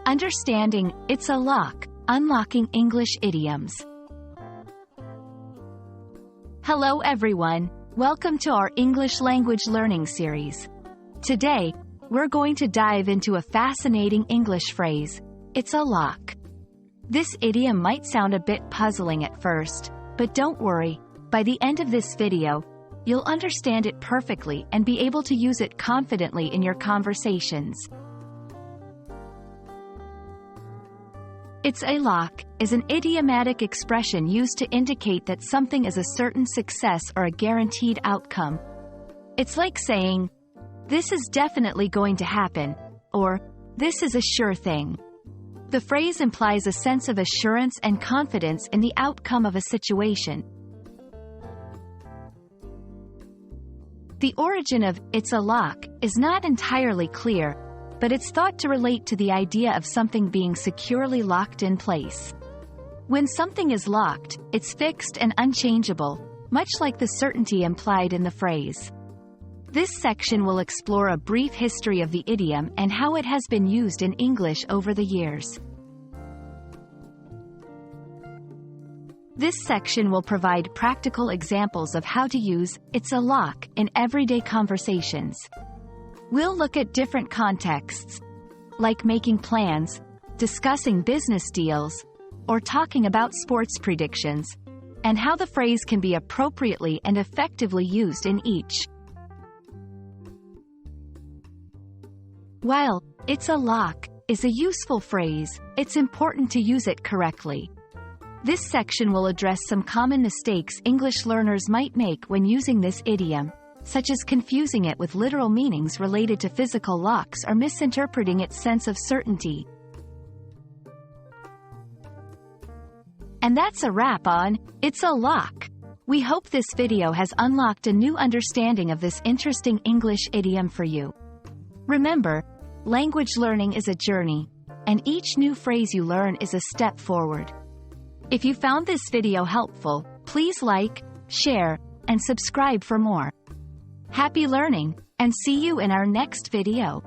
Understanding It's a Lock, Unlocking English Idioms. Hello everyone, welcome to our English language learning series. Today, we're going to dive into a fascinating English phrase, it's a lock. This idiom might sound a bit puzzling at first, but don't worry, by the end of this video, you'll understand it perfectly and be able to use it confidently in your conversations. It's a lock is an idiomatic expression used to indicate that something is a certain success or a guaranteed outcome. It's like saying, this is definitely going to happen, or this is a sure thing. The phrase implies a sense of assurance and confidence in the outcome of a situation. The origin of "it's a lock" is not entirely clear, but it's thought to relate to the idea of something being securely locked in place. When something is locked, it's fixed and unchangeable, much like the certainty implied in the phrase. This section will explore a brief history of the idiom and how it has been used in English over the years. This section will provide practical examples of how to use "it's a lock" in everyday conversations. We'll look at different contexts, like making plans, discussing business deals, or talking about sports predictions, and how the phrase can be appropriately and effectively used in each. While "it's a lock" is a useful phrase, it's important to use it correctly. This section will address some common mistakes English learners might make when using this idiom, such as confusing it with literal meanings related to physical locks or misinterpreting its sense of certainty. And that's a wrap on "It's a Lock." We hope this video has unlocked a new understanding of this interesting English idiom for you. Remember, language learning is a journey, and each new phrase you learn is a step forward. If you found this video helpful, please like, share, and subscribe for more. Happy learning, and see you in our next video.